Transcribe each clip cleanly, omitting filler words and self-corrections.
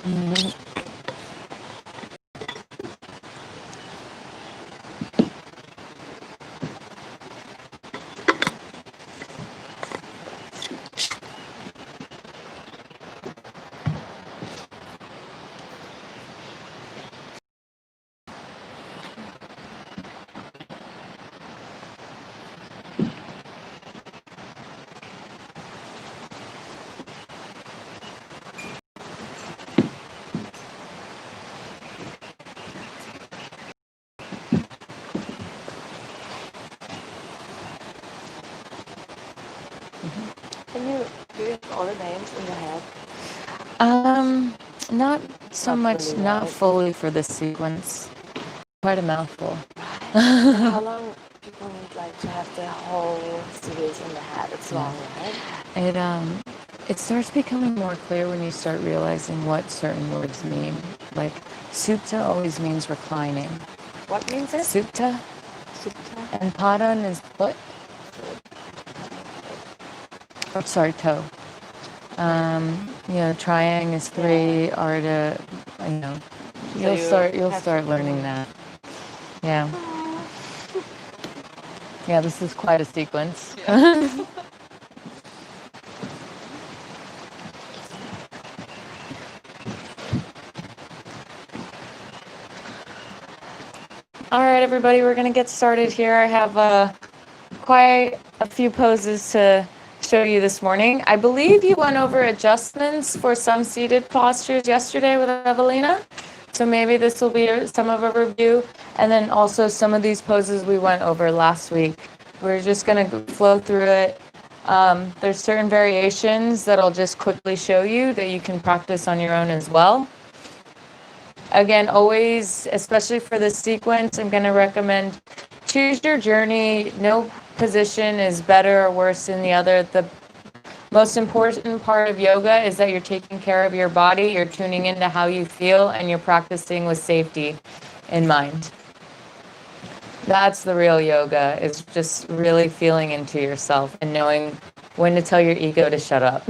Mhm. Can you do you have all the names in your head? Not so Not much, fully, not right? fully for this sequence. Quite a mouthful. And how long people need like to have the whole series in the head? It's long, right? It starts becoming more clear when you start realizing what certain words mean. Like supta always means reclining. What means it? Supta Supta? and padan is foot. Or sorry, toe. Triang is 3, arda, So you'll start learning that. Yeah. Yeah, this is quite a sequence. Yeah. All right, everybody, we're going to get started here. I have quite a few poses to show you this morning. I believe you went over adjustments for some seated postures yesterday with Evelina. So maybe this will be some of a review. And then also some of these poses we went over last week. We're just going to flow through it. There's certain variations that I'll just quickly show you that you can practice on your own as well. Again, always, especially for this sequence, I'm going to recommend choose your journey. No position is better or worse than the other. The most important part of yoga is that you're taking care of your body, you're tuning into how you feel, and you're practicing with safety in mind. That's the real yoga, is just really feeling into yourself and knowing when to tell your ego to shut up.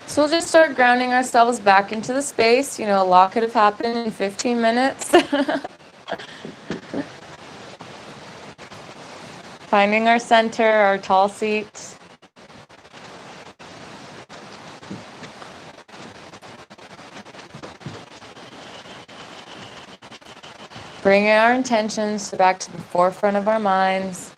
So we'll just start grounding ourselves back into the space. A lot could have happened in 15 minutes. Finding our center, our tall seat. Bringing our intentions back to the forefront of our minds.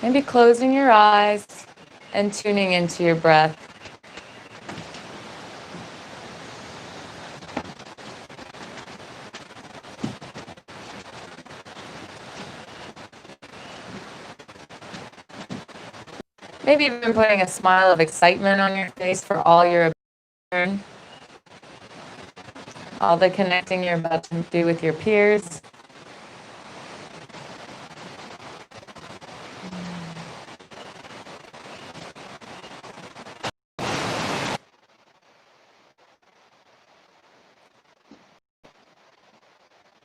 Maybe closing your eyes and tuning into your breath. Maybe even putting a smile of excitement on your face for all you're about to learn. All the connecting you're about to do with your peers.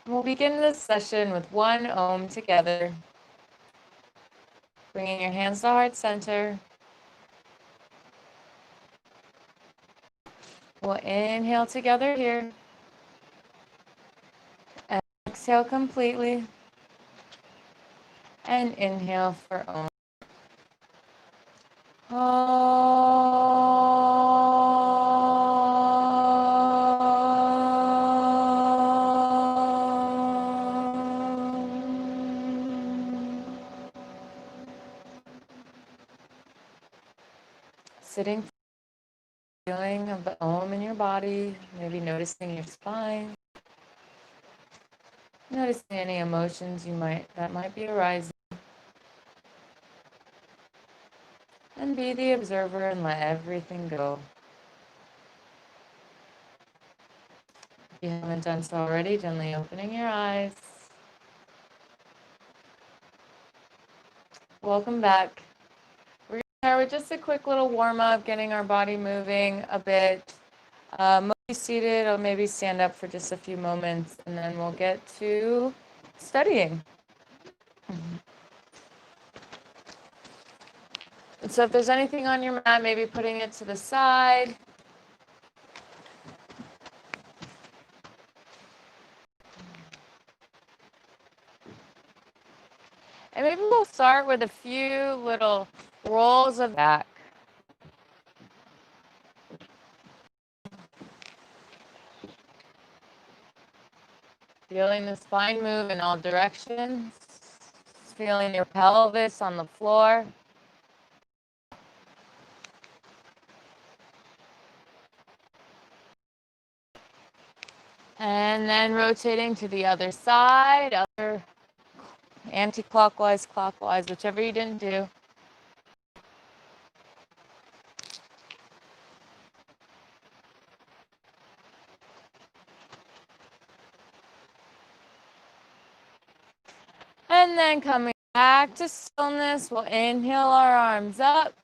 We'll begin this session with one Om together. Bringing your hands to heart center. We'll inhale together here. Exhale completely. And inhale for Om. Sitting, feeling of the Om in your body, maybe noticing your spine. Noticing any emotions that might be arising. And be the observer and let everything go. If you haven't done so already, gently opening your eyes. Welcome back. We're going to start with just a quick little warm-up, getting our body moving a bit. Mostly seated, or maybe stand up for just a few moments, and then we'll get to studying. And so if there's anything on your mat, maybe putting it to the side. And maybe we'll start with a few little rolls of back. Feeling the spine move in all directions. Feeling your pelvis on the floor. And then rotating to the other side, other anti-clockwise, clockwise, whichever you didn't do. And then coming back to stillness, we'll inhale our arms up.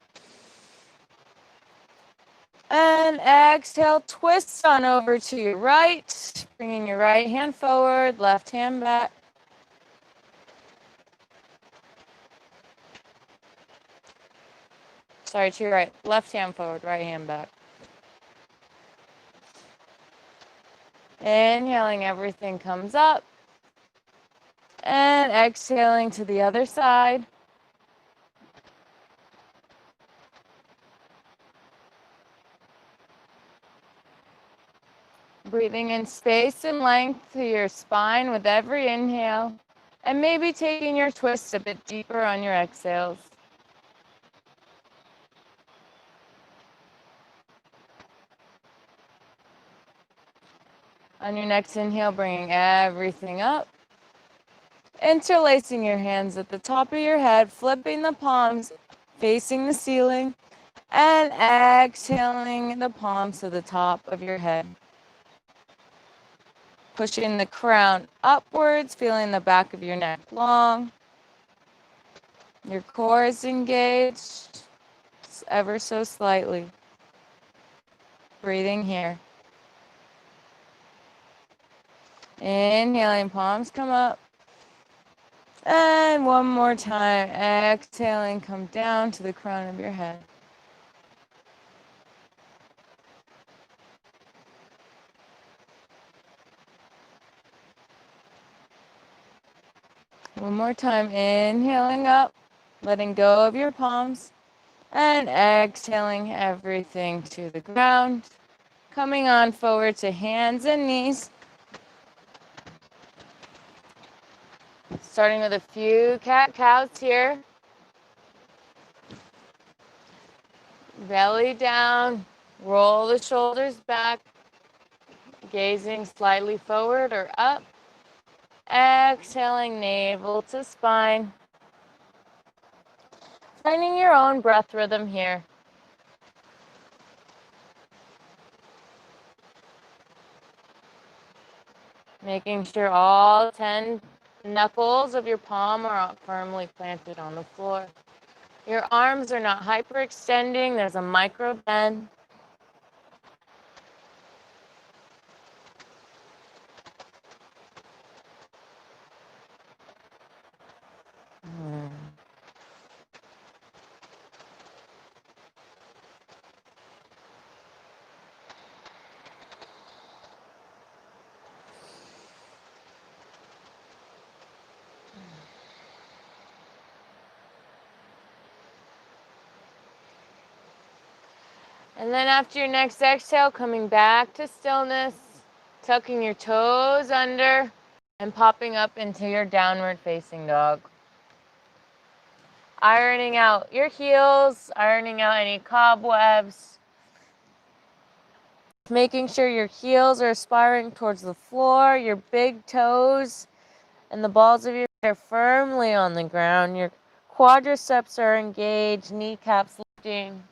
And exhale, twist on over to your right, bringing your right hand forward, left hand back. Sorry, to your right, left hand forward, right hand back. Inhaling, everything comes up. And exhaling to the other side. Breathing in space and length to your spine with every inhale. And maybe taking your twist a bit deeper on your exhales. On your next inhale, bringing everything up. Interlacing your hands at the top of your head, flipping the palms, facing the ceiling, and exhaling the palms to the top of your head. Pushing the crown upwards, feeling the back of your neck long. Your core is engaged, ever so slightly. Breathing here. Inhaling, palms come up. And one more time, exhaling, come down to the crown of your head. One more time, inhaling up, letting go of your palms, and exhaling everything to the ground. Coming on forward to hands and knees. Starting with a few cat-cows here. Belly down, roll the shoulders back, gazing slightly forward or up. Exhaling, navel to spine. Finding your own breath rhythm here. Making sure all 10 knuckles of your palm are firmly planted on the floor. Your arms are not hyperextending. There's a micro bend. And then after your next exhale, coming back to stillness, tucking your toes under and popping up into your downward facing dog. Ironing out your heels, ironing out any cobwebs. Making sure your heels are aspiring towards the floor, your big toes and the balls of your feet are firmly on the ground. Your quadriceps are engaged, kneecaps lifting.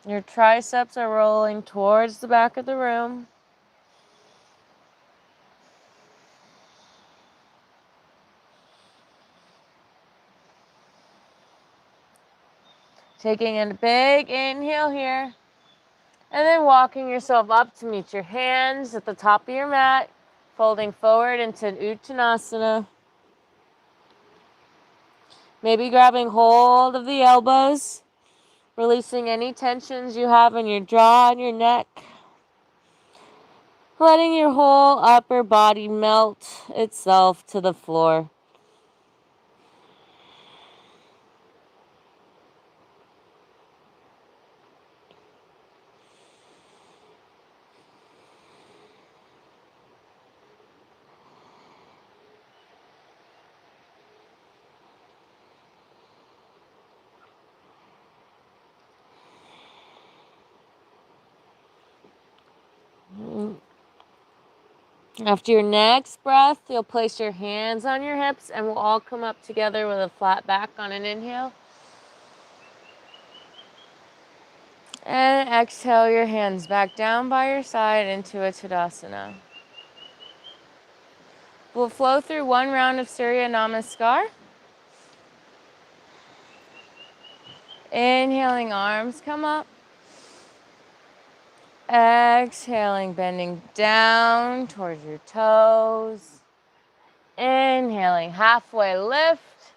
Your triceps are rolling towards the back of the room. Taking a big inhale here. And then walking yourself up to meet your hands at the top of your mat. Folding forward into Uttanasana. Maybe grabbing hold of the elbows. Releasing any tensions you have in your jaw and your neck. Letting your whole upper body melt itself to the floor. After your next breath, you'll place your hands on your hips and we'll all come up together with a flat back on an inhale. And exhale your hands back down by your side into a Tadasana. We'll flow through one round of Surya Namaskar. Inhaling, arms come up. Exhaling, bending down towards your toes. Inhaling, halfway lift.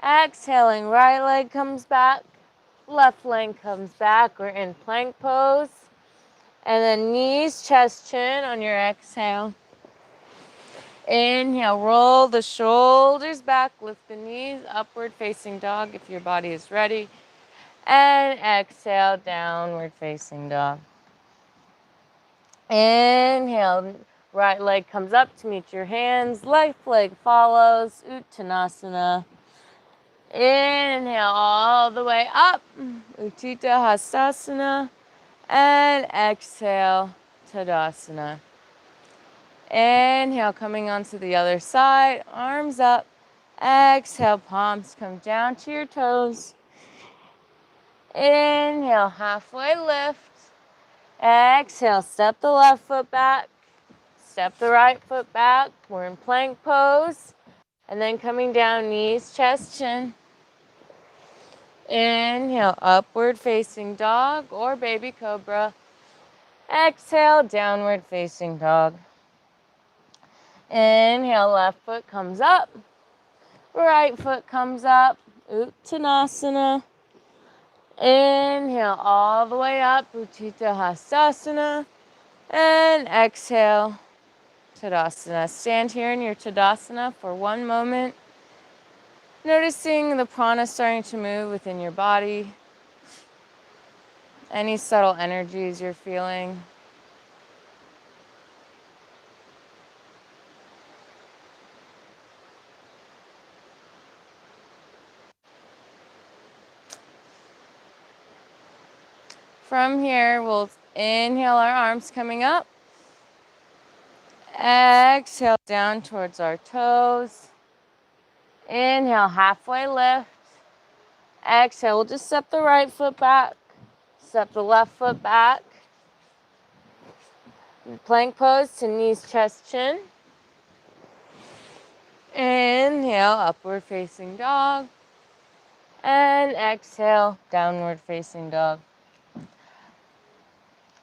Exhaling, right leg comes back. Left leg comes back. We're in plank pose. And then knees, chest, chin on your exhale. Inhale, roll the shoulders back. Lift the knees, upward facing dog if your body is ready. And exhale, downward facing dog. Inhale, right leg comes up to meet your hands. Left leg follows, Uttanasana. Inhale all the way up, Utthita Hastasana. And exhale, Tadasana. Inhale, coming onto the other side, arms up. Exhale, palms come down to your toes. Inhale, halfway lift. Exhale, step the left foot back. Step the right foot back. We're in plank pose. And then coming down, knees, chest, chin. Inhale, upward facing dog or baby cobra. Exhale, downward facing dog. Inhale, left foot comes up. Right foot comes up. Uttanasana. Inhale all the way up. Utthita Hastasana. And exhale, Tadasana. Stand here in your Tadasana for one moment. Noticing the prana starting to move within your body. Any subtle energies you're feeling. From here, we'll inhale our arms coming up. Exhale down towards our toes. Inhale, halfway lift. Exhale, we'll just step the right foot back. Step the left foot back. Plank pose to knees, chest, chin. Inhale, upward facing dog. And exhale, downward facing dog.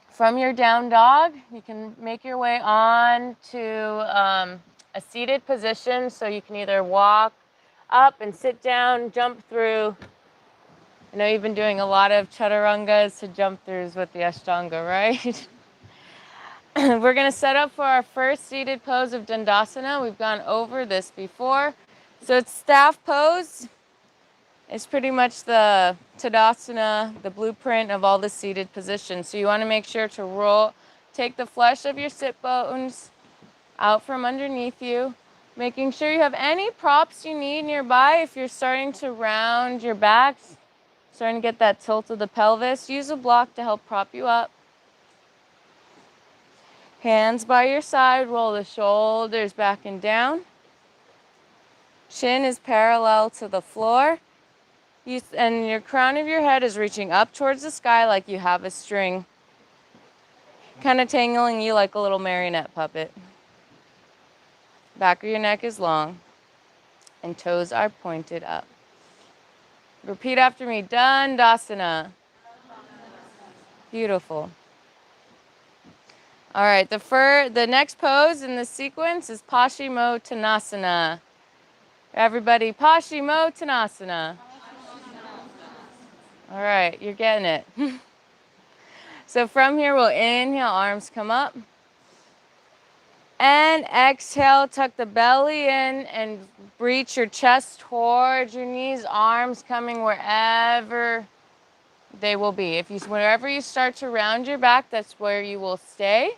From your down dog, you can make your way on to a seated position. So you can either walk up and sit down, jump through. I know you've been doing a lot of chaturangas to jump throughs with the Ashtanga, right? We're going to set up for our first seated pose of Dandasana. We've gone over this before. So it's staff pose. It's pretty much the Tadasana, the blueprint of all the seated positions. So you want to make sure to take the flesh of your sit bones out from underneath you, making sure you have any props you need nearby. If you're starting to round your back, starting to get that tilt of the pelvis, use a block to help prop you up. Hands by your side, roll the shoulders back and down. Chin is parallel to the floor. And your crown of your head is reaching up towards the sky like you have a string, kind of tangling you like a little marionette puppet. Back of your neck is long, and toes are pointed up. Repeat after me. Dandasana. Beautiful. All right, the next pose in the sequence is Paschimottanasana. Everybody, Paschimottanasana. All right, you're getting it. So from here, we'll inhale, arms come up. And exhale, tuck the belly in and reach your chest towards your knees, arms coming wherever they will be. Wherever you start to round your back, that's where you will stay.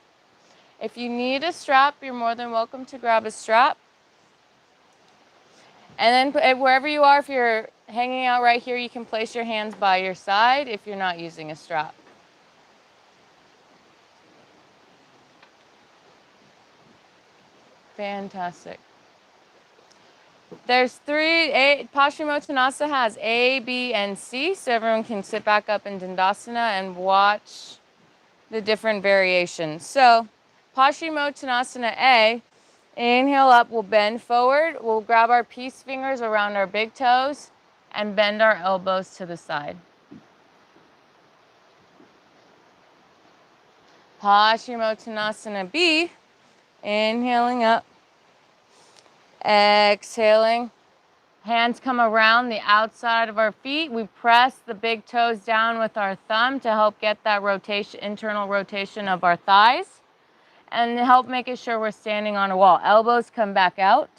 If you need a strap, you're more than welcome to grab a strap. And then wherever you are, if you're hanging out right here, you can place your hands by your side if you're not using a strap. Fantastic. There's Paschimottanasana has A, B, and C, so everyone can sit back up in Dandasana and watch the different variations. So Paschimottanasana A, inhale up, we'll bend forward, we'll grab our peace fingers around our big toes and bend our elbows to the side. Paschimottanasana B, inhaling up, exhaling. Hands come around the outside of our feet. We press the big toes down with our thumb to help get that rotation, internal rotation of our thighs, and help making sure we're standing on a wall. Elbows come back out.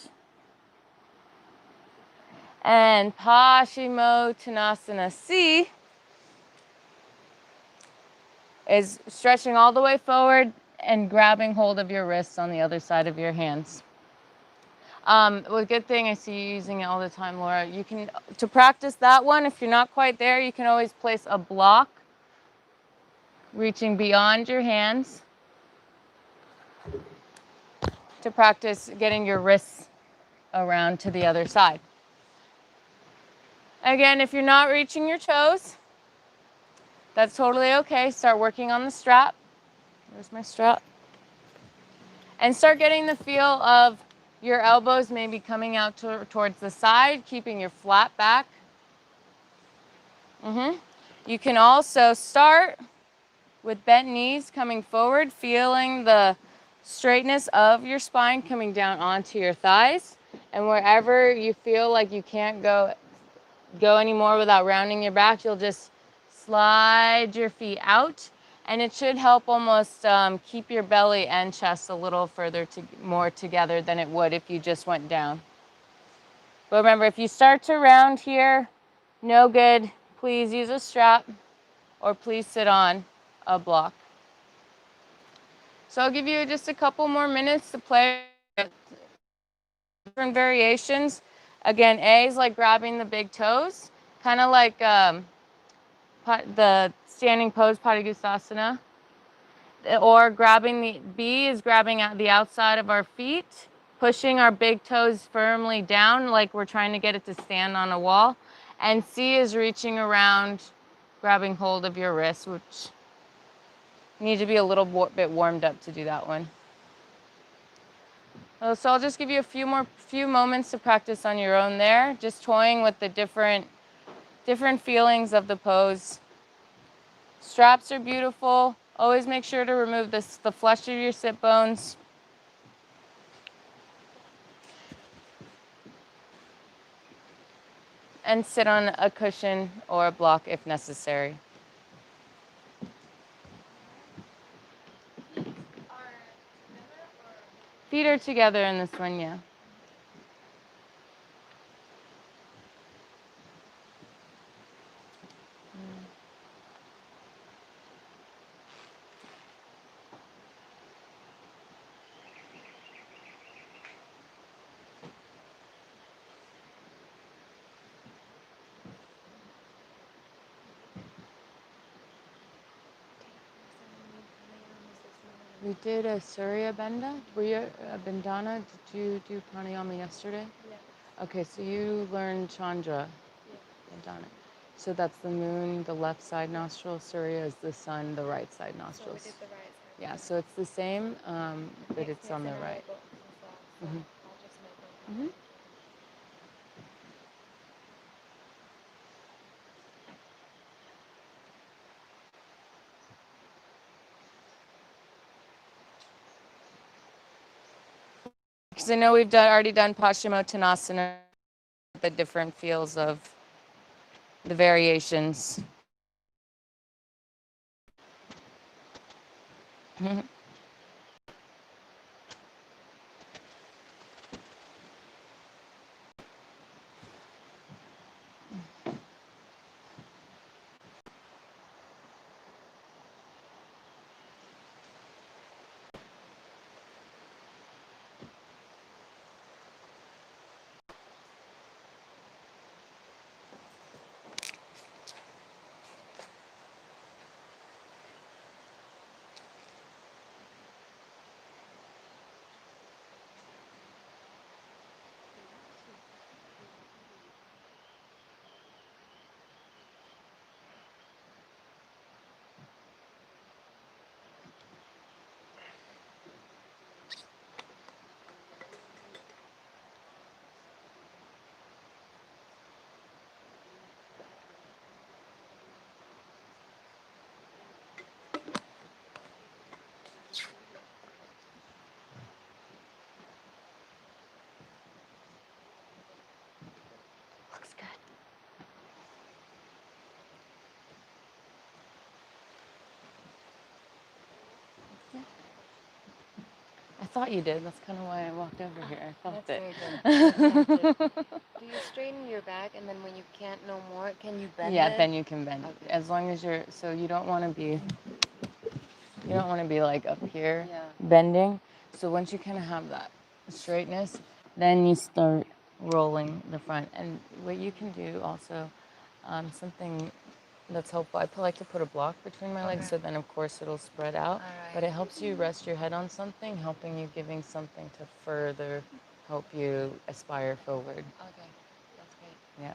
And Paschimottanasana C is stretching all the way forward and grabbing hold of your wrists on the other side of your hands. Well, good thing I see you using it all the time, Laura. You can, to practice that one, if you're not quite there, you can always place a block reaching beyond your hands to practice getting your wrists around to the other side. Again, if you're not reaching your toes, that's totally okay. Start working on the strap. Where's my strap? And start getting the feel of your elbows maybe coming out towards the side, keeping your flat back. You can also start with bent knees coming forward, feeling the straightness of your spine coming down onto your thighs. And wherever you feel like you can't go anymore without rounding your back, you'll just slide your feet out. And it should help almost keep your belly and chest a little further more together than it would if you just went down. But remember, if you start to round here, no good. Please use a strap or please sit on a block. So I'll give you just a couple more minutes to play different variations. Again, A is like grabbing the big toes, kind of like the standing pose, Padma. Or grabbing the B is grabbing at the outside of our feet, pushing our big toes firmly down like we're trying to get it to stand on a wall. And C is reaching around, grabbing hold of your wrist, which you need to be a little bit warmed up to do that one. So I'll just give you a few moments to practice on your own there, just toying with the different feelings of the pose. Straps are beautiful. Always make sure to remove the flesh of your sit bones. And sit on a cushion or a block if necessary. Feet are together in this one, yeah. We did a Surya Benda. Were you a Bandhana? Did you do pranayama yesterday? Yeah. Okay, so you learned Chandra. Yeah. Bandhana. So that's the moon, the left side nostril. Surya is the sun, the right side nostrils. So we did the right side. Yeah, so it's the same, but it's on the right. Because I know we've already done Paschimottanasana, the different feels of the variations. Looks good. Yeah. I thought you did. That's kind of why I walked over here. I felt That's it. very good. Do you straighten your back, and then when you can't no more, can you bend Yeah, it? then you can bend. Okay. As long as you're, so you don't want to be like up here Yeah. bending. So once you kind of have that straightness, then you start rolling the front. And what you can do also, something that's helpful, like to put a block between my legs, Okay. so then of course it'll spread out. All But right. it helps you rest your head on something, helping you, giving something to further help you aspire forward. Okay, that's great. Yeah.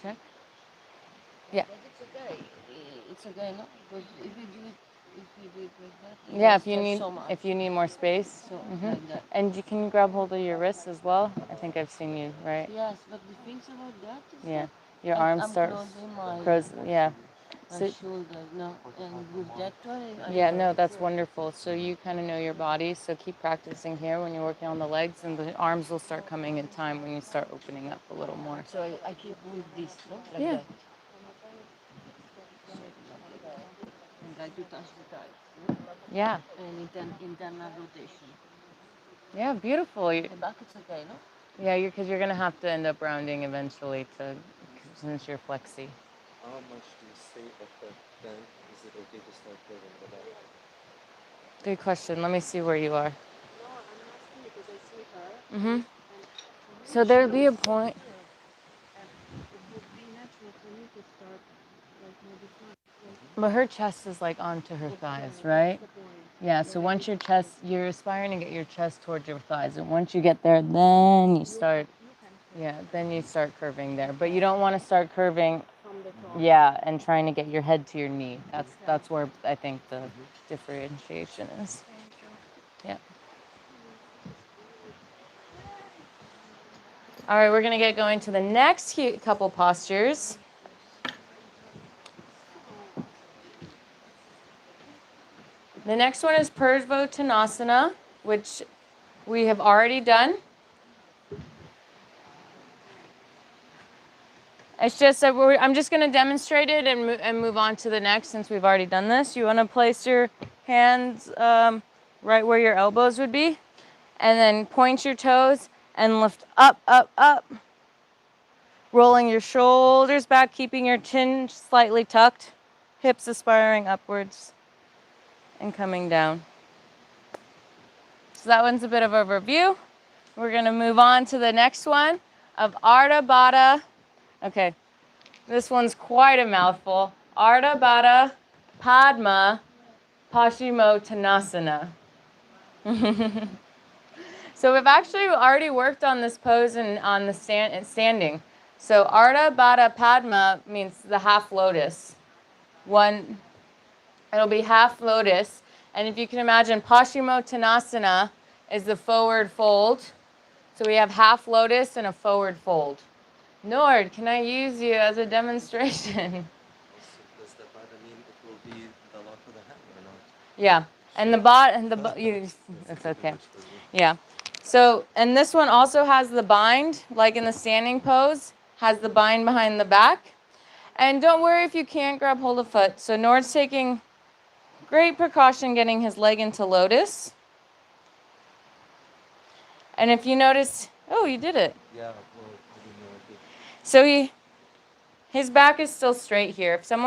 Check. Yeah. But it's okay. It's okay, no? Because if you do it like that, Yeah, will stretch so much. if you need more space. So like that. And can you grab hold of your wrists as well? I think I've seen you, right? Yes, but the things about that is Yeah. that Your arms I'm start closing my yeah. my So, shoulder, no, and with that one, yeah, no, that's wonderful. So you kind of know your body. So keep practicing here when you're working on the legs, and the arms will start coming in time when you start opening up a little more. So I keep with this, no? Like Yeah. that. And I do touch the thighs, no? Yeah. And internal rotation. Yeah, beautiful. The back is okay, no? Yeah, because you're gonna have to end up rounding eventually since you're flexy. How much do you say after then? Is it okay to start curving the back? Good question. Let me see where you are. No, I'm asking because I see her. Mhm. And So there'll be a point. and it would be natural for me to start like maybe But her chest is like onto her thighs, right? Yeah, so once you're aspiring to get your chest towards your thighs. And once you get there, then you start, then you start curving there. But you don't want to start curving, from the top. yeah, and trying to get your head to your knee. That's where I think the differentiation is. Yeah. All right, we're going to get going to the next couple postures. The next one is Paschimottanasana, which we have already done. It's just that I'm just going to demonstrate it and move on to the next since we've already done this. You want to place your hands right where your elbows would be, and then point your toes and lift up, up, up. Rolling your shoulders back, keeping your chin slightly tucked, hips aspiring upwards, and coming down. So that one's a bit of a review. We're going to move on to the next one of Tabata. Okay, this one's quite a mouthful. Tabata, Padma, Paschimottanasana. So we've actually already worked on this pose and on the standing. So Tabata Padma means the half lotus. It'll be half lotus. And if you can imagine, Paschimottanasana is the forward fold. So we have half lotus and a forward fold. Nord, can I use you as a demonstration? Also, does the bada mean it will be the lock of the hand or not? Yeah. And the bot and it's okay. Yeah. So, and this one also has the bind, like in the standing pose, has the bind behind the back. And don't worry if you can't grab hold of foot. So Nord's taking great precaution getting his leg into lotus. And if you notice, oh, you did it. Yeah, well, I didn't know I did. So his back is still straight here. If someone